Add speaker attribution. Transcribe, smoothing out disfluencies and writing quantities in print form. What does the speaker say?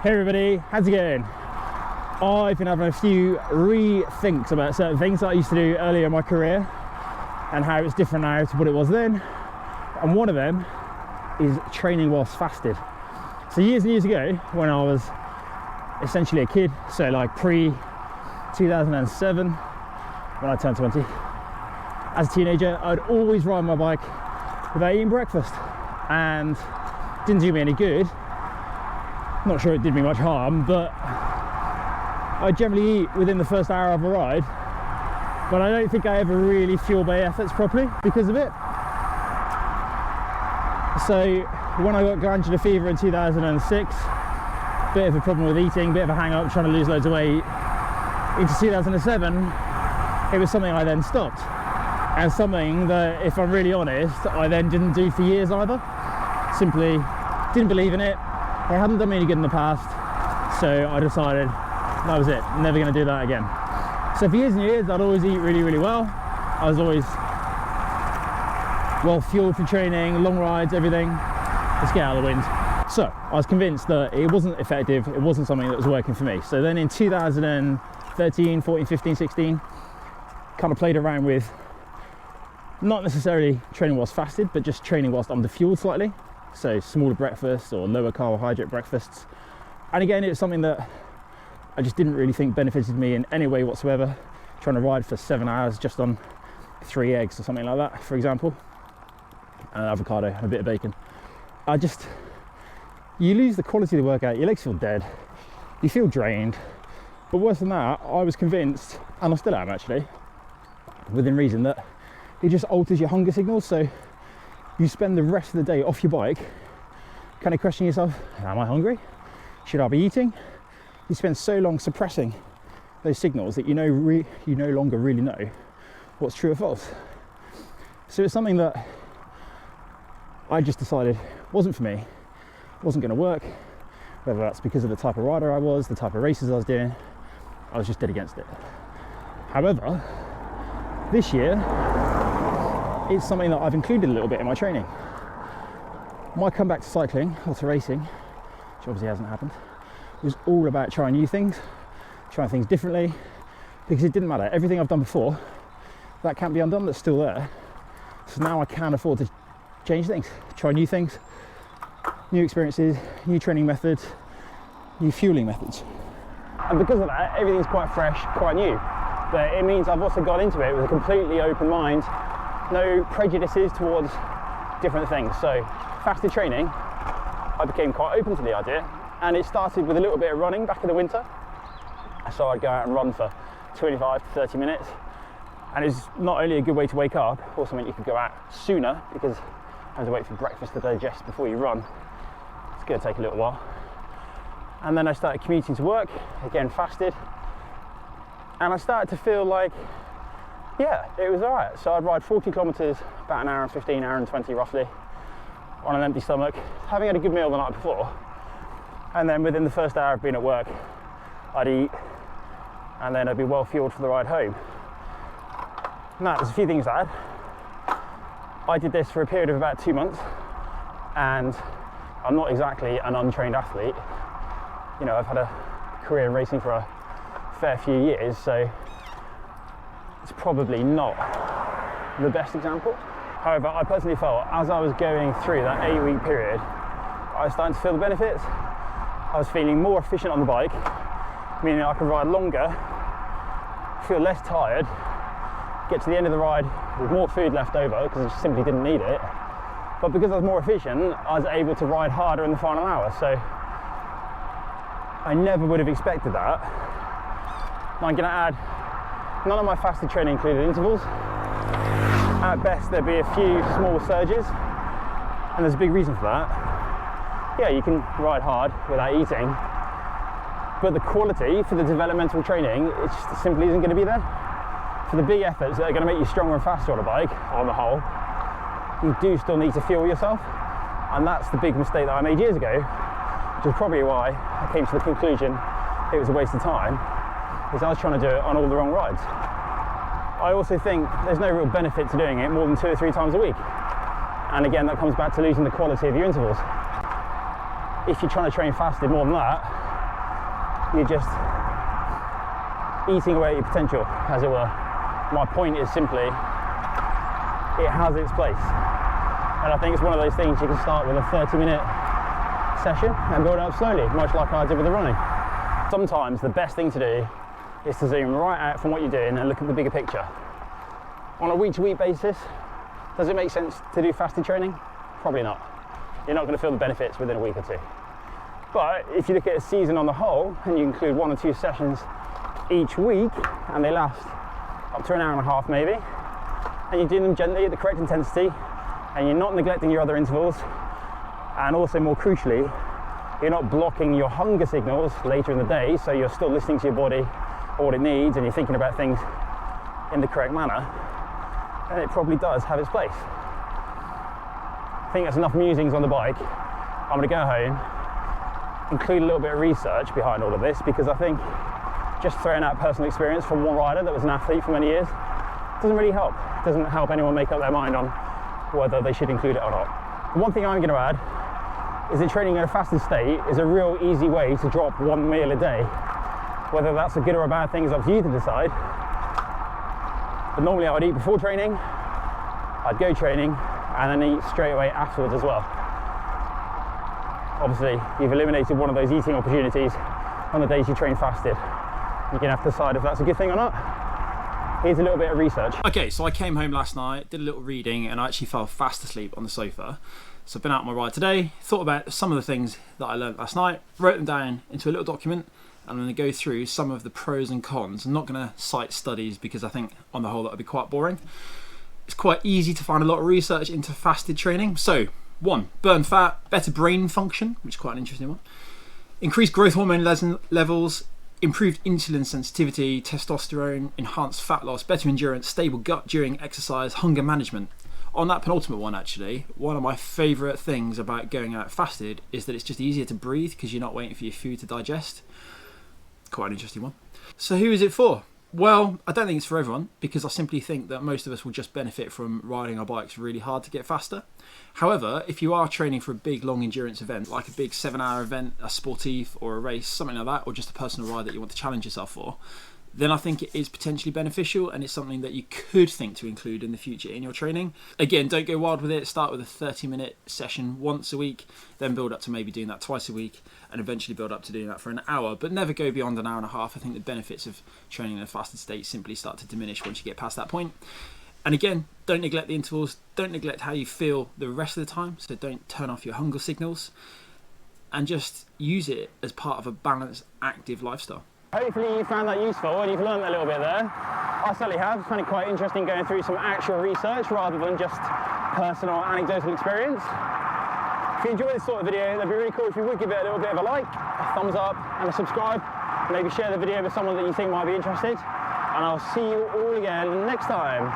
Speaker 1: Hey everybody, how's it going? I've been having a few rethinks about certain things that I used to do earlier in my career and how it's different now to what it was then. And one of them is training whilst fasted. So years and years ago, when I was essentially a kid, so like pre-2007, when I turned 20, as a teenager, I'd always ride my bike without eating breakfast, and didn't do me any good. Not sure it did me much harm, but I generally eat within the first hour of a ride, but I don't think I ever really fueled my efforts properly because of it. So when I got glandular fever in 2006, bit of a problem with eating, bit of a hang up, trying to lose loads of weight, into 2007, it was something I then stopped, and something that, if I'm really honest, I then didn't do for years either. Simply didn't believe in it. It hadn't done me any good in the past, so I decided that was it, never going to do that again. So for years and years, I'd always eat really, really well. I was always well fueled for training, long rides, everything. Let's get out of the wind. So I was convinced that it wasn't effective, it wasn't something that was working for me. So then in 2013, 14, 15, 16, kind of played around with not necessarily training whilst fasted, but just training whilst underfueled slightly. So smaller breakfasts or lower carbohydrate breakfasts. And again, it was something that I just didn't really think benefited me in any way whatsoever. Trying to ride for 7 hours just on 3 eggs or something like that, for example, and an avocado and a bit of bacon. You lose the quality of the workout, your legs feel dead, you feel drained. But worse than that, I was convinced, and I still am actually, within reason, that it just alters your hunger signals. So you spend the rest of the day off your bike kind of questioning yourself, am I hungry? Should I be eating? You spend so long suppressing those signals that you no longer really know what's true or false. So it's something that I just decided wasn't for me, wasn't going to work. Whether that's because of the type of rider I was, the type of races I was doing, I was just dead against it. However, this year, it's something that I've included a little bit in my training. My comeback to cycling, or to racing, which obviously hasn't happened, was all about trying new things, trying things differently, because it didn't matter. Everything I've done before, that can't be undone, that's still there. So now I can afford to change things, try new things, new experiences, new training methods, new fueling methods. And because of that, everything's quite fresh, quite new. But it means I've also got into it with a completely open mind, no prejudices towards different things. So fasted training, I became quite open to the idea, and it started with a little bit of running back in the winter. So I'd go out and run for 25 to 30 minutes, and it's not only a good way to wake up, also meant you could go out sooner because I had to wait for breakfast to digest before you run. It's going to take a little while. And then I started commuting to work, again fasted, and I started to feel like, yeah, it was all right. So I'd ride 40 kilometers, about an hour and 15, hour and 20 roughly, on an empty stomach, having had a good meal the night before. And then within the first hour of being at work, I'd eat, and then I'd be well fueled for the ride home. Now, there's a few things to add. I did this for a period of about 2 months, and I'm not exactly an untrained athlete. You know, I've had a career in racing for a fair few years, so it's probably not the best example. However, I personally felt as I was going through that 8-week period, I was starting to feel the benefits. I was feeling more efficient on the bike, meaning I could ride longer, feel less tired, get to the end of the ride with more food left over because I just simply didn't need it. But because I was more efficient, I was able to ride harder in the final hour. So I never would have expected that. Now I'm going to add, none of my fasted training included intervals. At best there'd be a few small surges, and there's a big reason for that. Yeah, you can ride hard without eating, but the quality for the developmental training, it just simply isn't going to be there. For the big efforts that are going to make you stronger and faster on a bike, on the whole, you do still need to fuel yourself, and that's the big mistake that I made years ago, which is probably why I came to the conclusion it was a waste of time, is I was trying to do it on all the wrong rides. I also think there's no real benefit to doing it more than 2 or 3 times a week, and again that comes back to losing the quality of your intervals. If you're trying to train fasted more than that, you're just eating away at your potential, as it were. My point is simply, it has its place. And I think it's one of those things you can start with a 30-minute session and build up slowly, much like I did with the running. Sometimes the best thing to do is to zoom right out from what you're doing and look at the bigger picture. On a week-to-week basis, does it make sense to do fasted training? Probably not. You're not going to feel the benefits within a week or two. But if you look at a season on the whole, and you include 1 or 2 sessions each week, and they last up to an hour and a half maybe, and you do them gently at the correct intensity, and you're not neglecting your other intervals, and also more crucially, you're not blocking your hunger signals later in the day, so you're still listening to your body, what it needs, and you're thinking about things in the correct manner, then it probably does have its place. I think that's enough musings on the bike. I'm going to go home, include a little bit of research behind all of this, because I think just throwing out personal experience from one rider that was an athlete for many years doesn't really help. It doesn't help anyone make up their mind on whether they should include it or not. One thing I'm going to add is that training in a fasted state is a real easy way to drop 1 meal a day. Whether that's a good or a bad thing is up to you to decide. But normally I would eat before training, I'd go training, and then eat straight away afterwards as well. Obviously, you've eliminated one of those eating opportunities on the days you train fasted. You're gonna have to decide if that's a good thing or not. Here's a little bit of research.
Speaker 2: Okay, so I came home last night, did a little reading, and I actually fell fast asleep on the sofa. So I've been out on my ride today, thought about some of the things that I learned last night, wrote them down into a little document, and I'm going to go through some of the pros and cons. I'm not going to cite studies because I think on the whole that would be quite boring. It's quite easy to find a lot of research into fasted training. So 1, burn fat, better brain function, which is quite an interesting one. Increased growth hormone levels, improved insulin sensitivity, testosterone, enhanced fat loss, better endurance, stable gut during exercise, hunger management. On that penultimate one, actually, one of my favourite things about going out fasted is that it's just easier to breathe because you're not waiting for your food to digest. Quite an interesting one. So who is it for? Well, I don't think it's for everyone, because I simply think that most of us will just benefit from riding our bikes really hard to get faster. However, if you are training for a big long endurance event, like a big 7-hour event, a sportif or a race, something like that, or just a personal ride that you want to challenge yourself for, then I think it is potentially beneficial, and it's something that you could think to include in the future in your training. Again, don't go wild with it. Start with a 30-minute session once a week, then build up to maybe doing that twice a week, and eventually build up to doing that for an hour, but never go beyond an hour and a half. I think the benefits of training in a fasted state simply start to diminish once you get past that point. And again, don't neglect the intervals, don't neglect how you feel the rest of the time, so don't turn off your hunger signals, and just use it as part of a balanced, active lifestyle.
Speaker 1: Hopefully you found that useful and you've learned a little bit there. I certainly have. I found it quite interesting going through some actual research rather than just personal anecdotal experience. If you enjoy this sort of video, that'd be really cool if you would give it a little bit of a like, a thumbs up and a subscribe. Maybe share the video with someone that you think might be interested. And I'll see you all again next time.